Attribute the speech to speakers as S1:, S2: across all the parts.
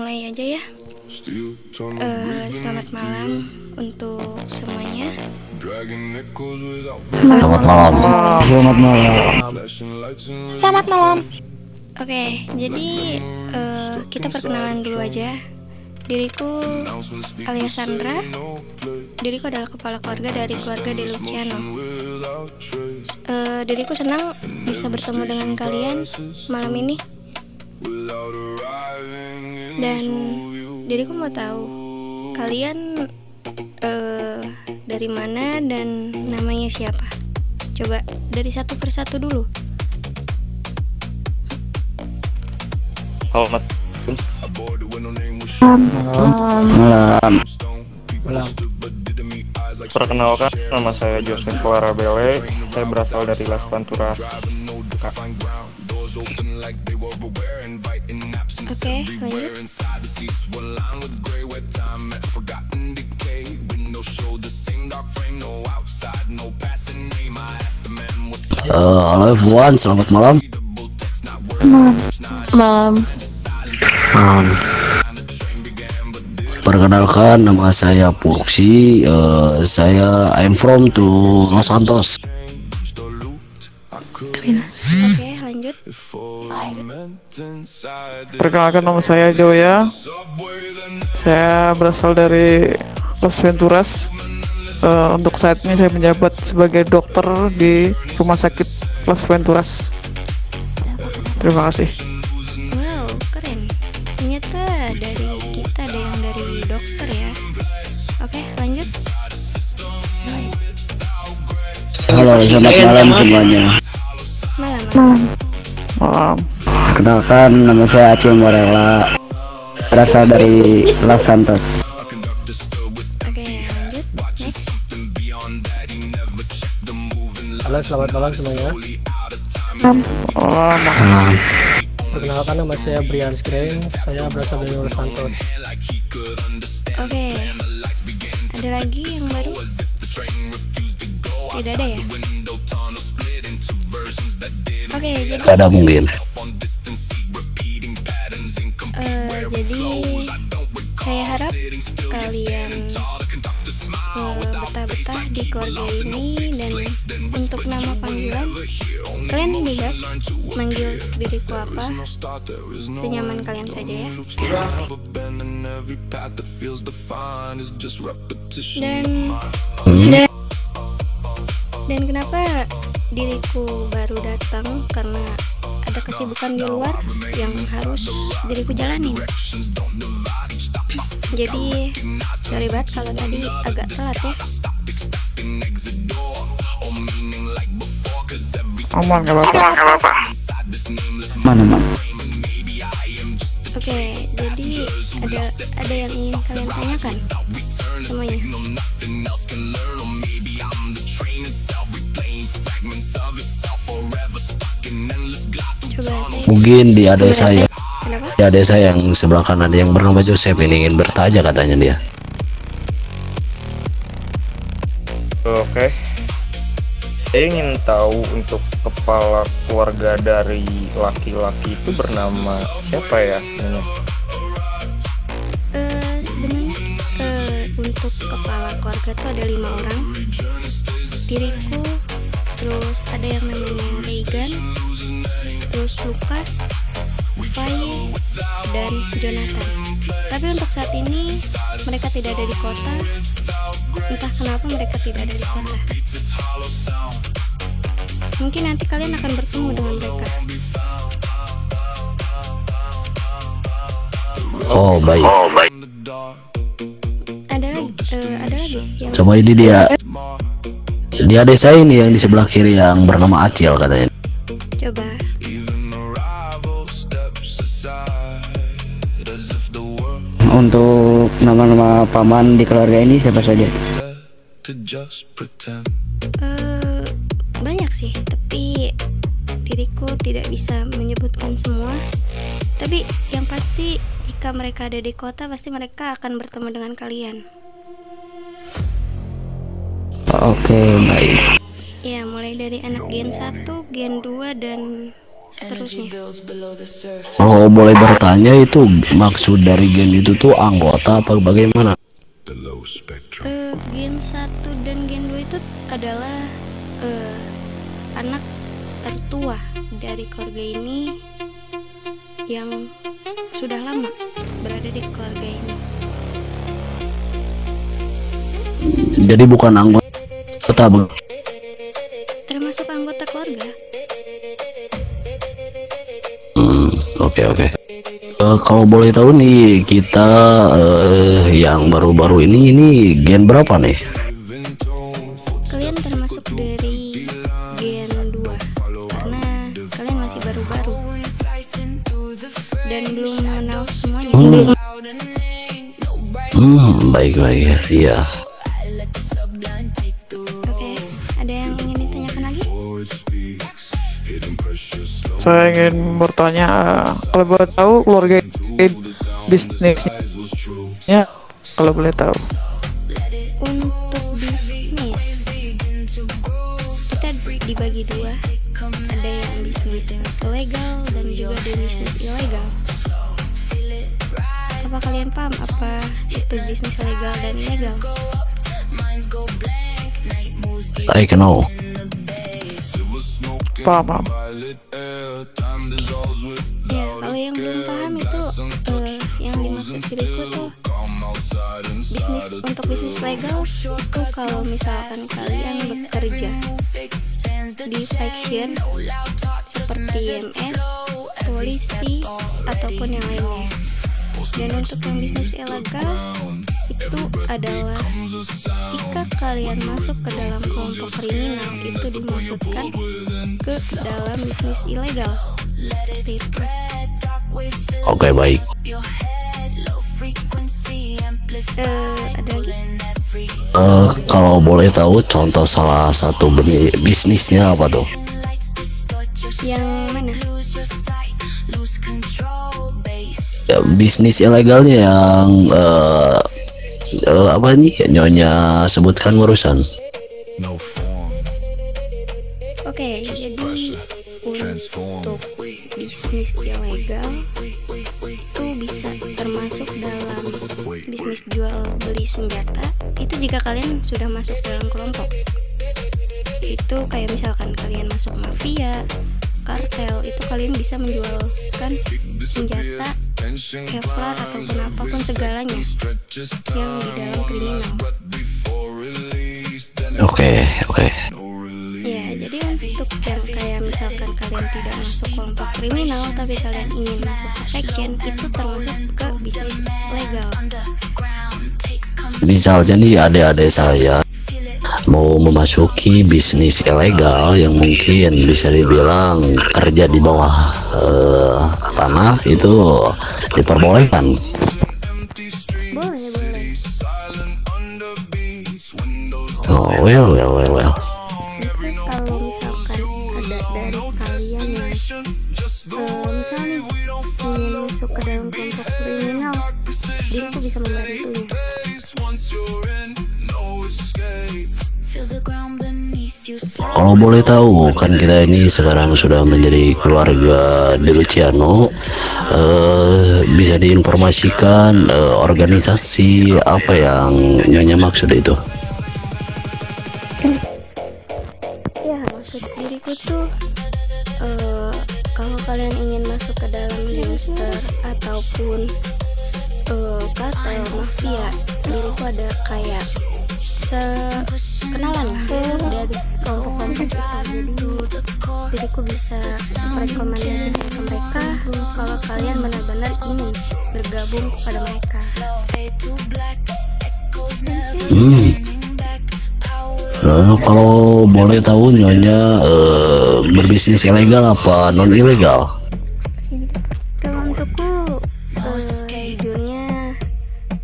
S1: mulai aja ya. Selamat malam untuk semuanya.
S2: Selamat malam. Selamat malam.
S3: Selamat malam.
S1: Oke, jadi kita perkenalan dulu aja. Diriku alias Sandra. Diriku adalah kepala keluarga dari keluarga De Luciano. Diriku senang bisa bertemu dengan kalian malam ini. Dan diriku mau tahu kalian dari mana dan namanya siapa. Coba dari satu persatu dulu.
S4: Malam. Perkenalkan, nama saya Joseph Clara Bele. Saya berasal dari Las Panturas.
S1: Oke, lanjut.
S2: Halo everyone, selamat malam.
S3: Malam.
S2: Perkenalkan, nama saya Purksi. I'm from to Los Santos.
S1: Oke, lanjut.
S5: Perkenalkan, nama saya Joya. Saya berasal dari Las Venturas. Untuk saat ini saya menjabat sebagai dokter di Rumah Sakit Las Venturas. Terima kasih.
S1: Wow, keren. Ternyata dari kita ada yang dari dokter ya. Oke, lanjut.
S2: Halo, selamat malam semuanya.
S1: Malam.
S5: Malam.
S2: Perkenalkan, nama saya Aceh Morella. Berasal dari Los Santos.
S1: Oke, lanjut. Next.
S6: Halo, selamat malam semuanya.
S5: Malam.
S6: Perkenalkan, nama saya Brian Skring. Saya berasal dari Los Santos.
S1: Oke. Ada lagi yang baru? Tidak ada ya? Oke, jadi
S2: Ada mungkin.
S1: jadi saya harap kalian betah-betah di keluarga ini. Dan untuk nama panggilan, kalian bebas manggil diriku apa, senyaman kalian saja ya. Dan kenapa diriku baru datang, karena ada kesibukan di luar yang harus diriku jalanin. Jadi sorry banget kalau tadi agak telat ya.
S5: Aman, gak apa-apa.
S2: Mana?
S1: Oke, jadi ada yang ingin kalian tanyakan semuanya? Coba saya.
S2: Mungkin di adik saya.
S1: Kenapa?
S2: Di adik saya yang sebelah kanan yang bernama Joseph ini ingin bertanya katanya dia.
S4: Oke. Saya ingin tahu untuk kepala keluarga dari laki-laki itu bernama siapa ya?
S1: Sebenarnya untuk kepala keluarga tuh ada 5 orang. Diriku, terus ada yang namanya Regan, terus Lukas, Faye, dan Jonathan. Tapi untuk saat ini mereka tidak ada di kota. Entah kenapa mereka tidak ada di kota. Mungkin nanti kalian akan bertemu dengan mereka.
S2: Oh baik.
S1: Ada lagi yang
S2: Coba ini dia. Dia adik saya ini yang di sebelah kiri yang bernama Acil katanya.
S1: coba.
S2: Untuk nama-nama paman di keluarga ini siapa saja?
S1: Banyak sih, tapi diriku tidak bisa menyebutkan semua. Tapi yang pasti jika mereka ada di kota, pasti mereka akan bertemu dengan kalian.
S2: Oke, baik.
S1: Ya, mulai dari anak Gen 1, Gen 2, dan seterusnya.
S2: Oh, boleh bertanya itu maksud dari gen itu tuh anggota apa bagaimana?
S1: Gen 1 dan gen 2 itu adalah anak tertua dari keluarga ini yang sudah lama berada di keluarga ini.
S2: Jadi bukan anggota
S1: Termasuk anggota keluarga.
S2: Oke. Kalau boleh tahu nih kita yang baru-baru ini gen berapa nih?
S1: Kalian termasuk dari gen 2 karena kalian masih baru-baru dan belum mengenal semuanya.
S2: Baik ya.
S1: Oke, ada yang ingin ditanyakan lagi?
S5: Saya ingin bertanya, kalau boleh tahu keluarga bisnisnya, kalau boleh tahu.
S1: Untuk bisnis kita dibagi dua, ada yang bisnis legal dan juga ada bisnis ilegal. Apa kalian paham apa itu bisnis legal dan ilegal?
S2: I can know.
S5: Paham.
S1: Ya, kalau yang belum paham itu yang dimaksud diriku tuh untuk bisnis legal itu kalau misalkan kalian bekerja di faction seperti IMS, polisi ataupun yang lainnya. Dan untuk yang bisnis ilegal itu adalah jika kalian masuk ke dalam kelompok kriminal, itu dimaksudkan ke dalam bisnis ilegal seperti itu.
S2: Oke, baik.
S1: Ada lagi?
S2: Kalau boleh tahu contoh salah satu bisnisnya apa tuh?
S1: Yang mana?
S2: Ya, bisnis ilegalnya yang apa nih Nyonya sebutkan barusan.
S1: Oke, jadi untuk bisnis ilegal itu bisa termasuk dalam bisnis jual beli senjata. Itu jika kalian sudah masuk dalam kelompok. Itu kayak misalkan kalian masuk mafia, kartel, itu kalian bisa menjualkan senjata, Kevlar ataupun apapun segalanya yang di dalam kriminal.
S2: Oke.
S1: Ya, jadi untuk yang kayak misalkan kalian tidak masuk kelompok kriminal tapi kalian ingin masuk ke faction, itu termasuk ke bisnis legal.
S2: Misalnya nih adik-adik saya mau memasuki bisnis ilegal yang mungkin bisa dibilang kerja di bawah tanah, itu diperbolehkan.
S1: Boleh.
S2: Oh, well.
S1: Itu kalau misalkan ada dari kalian yang misalnya ingin masuk ke dalam kelompok kriminal, dia tuh bisa membantunya.
S2: Kalau boleh tahu, kan kita ini sekarang sudah menjadi keluarga di Luciano, bisa diinformasikan organisasi apa yang Nyonya maksud itu?
S1: Ya, maksud diriku tuh kalau kalian ingin masuk ke dalam gangster ataupun kartel mafia, diriku ada kayak kenalan lah dari kelompok-kelompok itu. Jadi diriku bisa rekomendasikan ke mereka kalau kalian benar-benar ingin bergabung kepada mereka.
S2: Kalau boleh tahu Nyonya berbisnis ilegal apa non ilegal?
S1: Kalau untukku jujurnya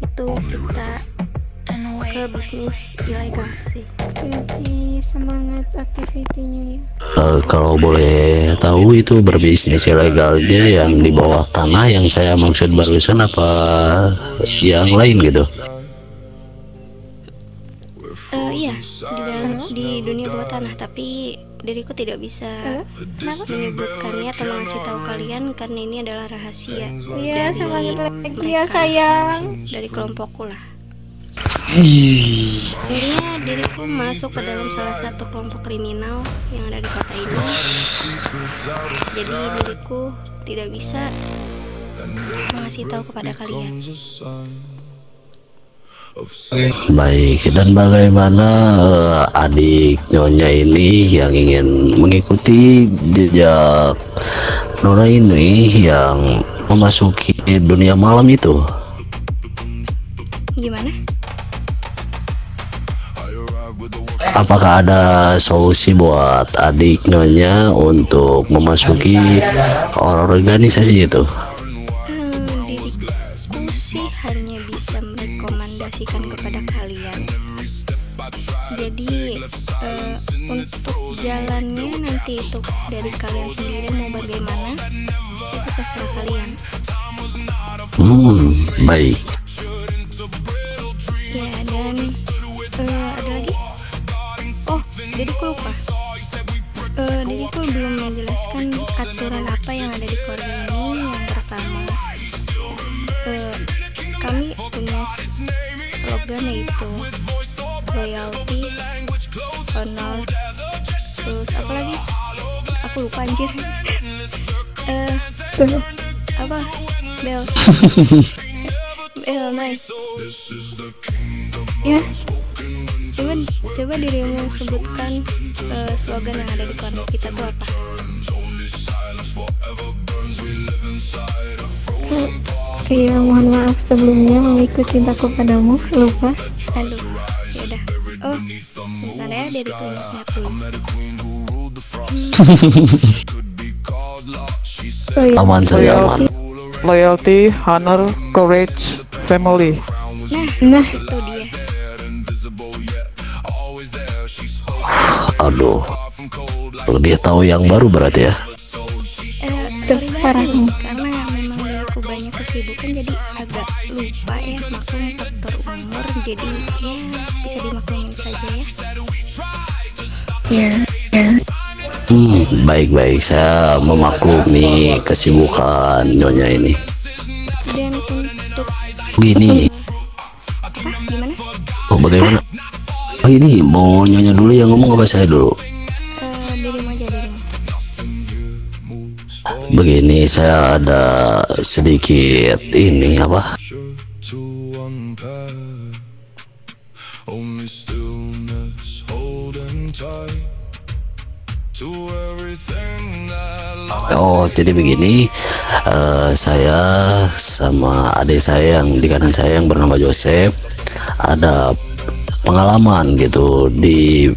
S1: itu kita ke bisnis ilegal sih.
S3: Jadi semangat aktivitinya ya.
S2: Kalau boleh tahu itu berbisnis ilegalnya yang di bawah tanah yang saya maksud barusan apa yang lain gitu?
S1: Iya, di dalam di dunia bawah tanah, tapi diriku tidak bisa menyebutkannya atau mengasih tahu kalian karena ini adalah rahasia
S3: Iya, semangat lagi ya
S1: mereka,
S3: sayang.
S1: dari kelompokku lah. Intinya diriku masuk ke dalam salah satu kelompok kriminal yang ada di kota ini. Jadi diriku tidak bisa mengasih tahu kepada kalian.
S2: Baik, dan bagaimana adik Nyonya ini yang ingin mengikuti jejak Nona ini yang memasuki dunia malam itu?
S1: Gimana?
S2: Apakah ada solusi buat adik Nyonya untuk memasuki organisasi itu?
S1: Diriku sih hanya bisa merekomendasikan kepada kalian. Jadi untuk jalannya nanti itu dari kalian sendiri mau bagaimana, itu terserah kalian.
S2: Baik.
S1: Ya, dan ada lagi? Oh, diriku lupa. Diriku belum menjelaskan aturan apa yang ada di keluarga ini. Yang pertama, kami punya slogan yaitu loyalty, honor, terus apa lagi? Aku lupa anjir. Apa? Bel. Bel, nice.
S3: Ya,
S1: Coba dirimu sebutkan slogan yang ada di keluarga kita tuh apa?
S3: iya, mohon maaf sebelumnya mengikut cintaku padamu. Lupa.
S1: Aduh, yaudah. Oh, bentar ya, diriku ingat dulu.
S2: Aman saja, aman.
S5: Loyalty, honor, courage, family.
S3: Nah,
S1: Itu dia.
S2: Aduh, dia tahu yang baru berarti ya.
S1: Sorry
S3: parah.
S1: banget nih, karena memang diriku banyak kesibukan jadi agak lupa ya, maklum faktor umur, jadi ya bisa dimaklumin saja ya.
S3: ya.
S2: Baik-baik, saya memaklumi kesibukan Nyonya ini.
S1: Dan untuk
S2: Begini,
S1: apa? Gimana?
S2: bagaimana? Oh, ini mau Nyonya dulu yang ngomong apa saya dulu?
S1: Dirimu aja, dirimu.
S2: Begini, saya ada sedikit ini apa? Oh, jadi begini, saya sama adik saya yang di kanan saya yang bernama Joseph ada pengalaman gitu di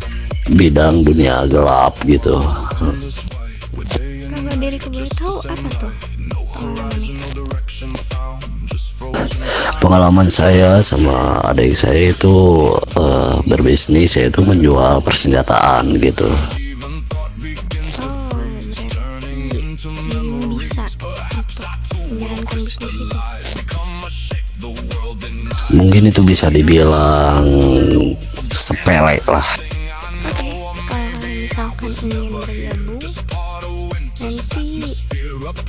S2: bidang dunia gelap gitu.
S1: Kalau diriku boleh tahu apa tuh pengalamannya?
S2: Pengalaman saya sama adik saya itu berbisnis, yaitu menjual persenjataan gitu.
S1: Oh, berarti dirimu bisa untuk menjalankan bisnis itu.
S2: Mungkin itu bisa dibilang sepele lah.
S1: Oke, kalau misalkan ingin bergabung, nanti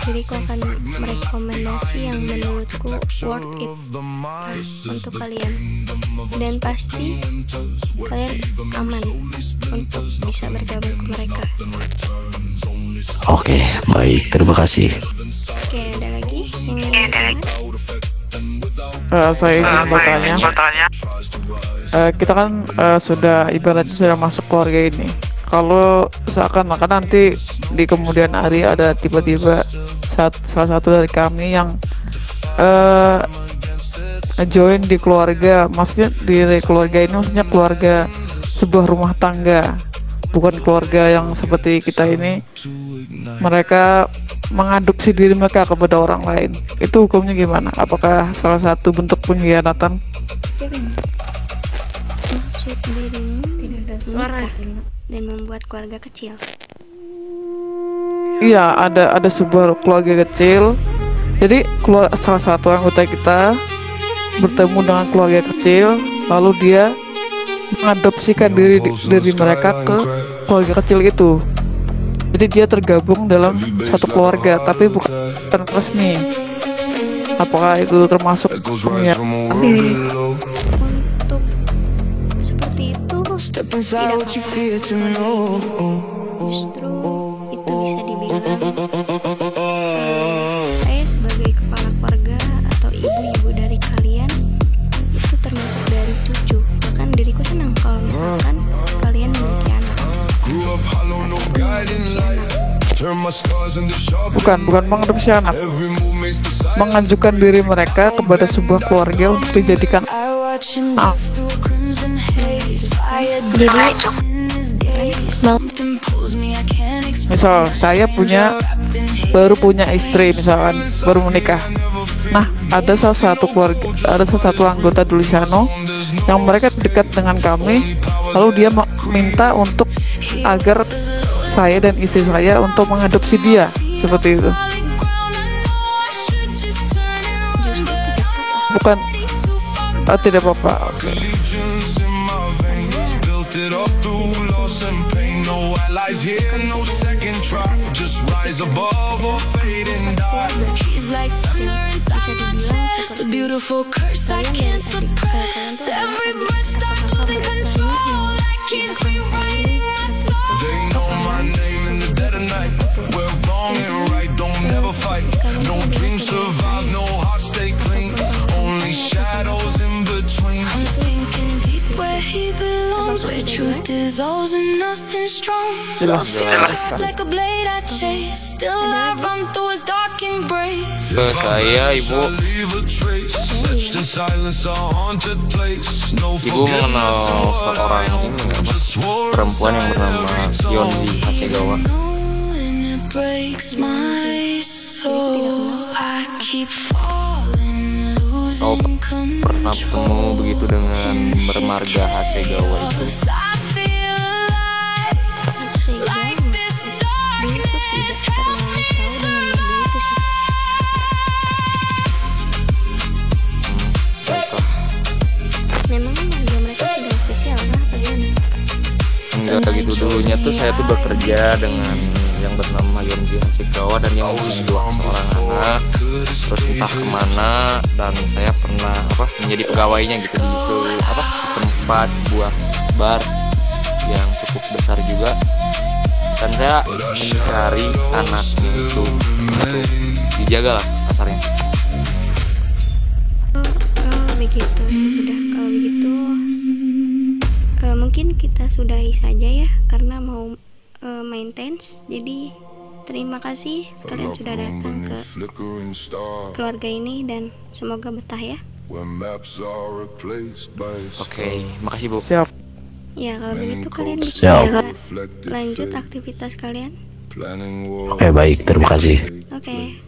S1: diriku akan merekomendasi yang menurutku worth it untuk kalian, dan pasti kalian aman untuk bisa bergabung ke mereka.
S2: Oke, baik, terima kasih.
S1: Oke, ada lagi yang ingin bertanya?
S5: Saya ingin bertanya, kita kan sudah ibaratnya sudah masuk keluarga ini. Kalau seakan-akan nanti di kemudian hari ada tiba-tiba salah satu dari kami yang join di keluarga, maksudnya di keluarga ini maksudnya keluarga sebuah rumah tangga, bukan keluarga yang seperti kita ini. Mereka mengadopsi diri mereka kepada orang lain. Itu hukumnya gimana? Apakah salah satu bentuk pengkhianatan?
S1: Maksud dirimu
S3: Tidak ada suara.
S1: dan membuat keluarga kecil?
S5: Iya, ada sebuah keluarga kecil. Jadi salah satu anggota kita bertemu dengan keluarga kecil, lalu dia mengadopsikan dari mereka ke keluarga kecil itu. Jadi dia tergabung dalam satu keluarga, tapi bukan resmi. Apakah itu termasuk penyiaran?
S1: Untuk seperti itu tidak apa-apa. Justru itu bisa dibilang saya sebagai kepala keluarga atau ibu-ibu dari kalian itu termasuk dari cucu. Bahkan diriku senang kalau misalkan kalian memiliki anak.
S5: Bukan mengadopsi anak, mengajukan diri mereka kepada sebuah keluarga untuk dijadikan anak. Misal saya baru punya istri, misalkan baru menikah. Nah, ada salah satu anggota Dulisano yang mereka dekat dengan kami, lalu dia minta untuk agar saya dan istri saya untuk mengadopsi dia, seperti itu. Bukan, tidak apa-apa. Oke.
S7: Where truth dissolves and nothing strong. Feels like a blade I chase. Still I run through his dark embrace.
S4: Ke saya, Ibu. Ibu mengenal seorang ini nggak, Pak? Perempuan yang bernama Yonzi Hasegawa. Kau pernah bertemu begitu dengan bermarga Hasegawa itu?
S1: Hasegawa, diriku tidak terlalu tahu dengan marga itu sih.
S4: Baiklah.
S1: Memang marga mereka sudah official kah apa gimana?
S4: Enggak gitu, dulunya tuh saya tuh bekerja dengan yang bernama Yonzi Hasegawa dan yang mempunyai seorang anak. Terus entah kemana, dan saya pernah menjadi pegawainya gitu di tempat sebuah bar yang cukup besar juga, dan saya mencari anaknya itu untuk dijaga lah kasarnya.
S1: Begitu. Sudah, kalau begitu mungkin kita sudahi saja ya, karena mau maintenance. Jadi terima kasih kalian sudah datang ke keluarga ini dan semoga betah ya.
S4: Oke, makasih Bu.
S5: Siap.
S1: Ya, kalau begitu kalian
S2: Siap.
S1: bisa lanjut aktivitas kalian.
S2: Oke, baik, terima kasih.
S1: Oke.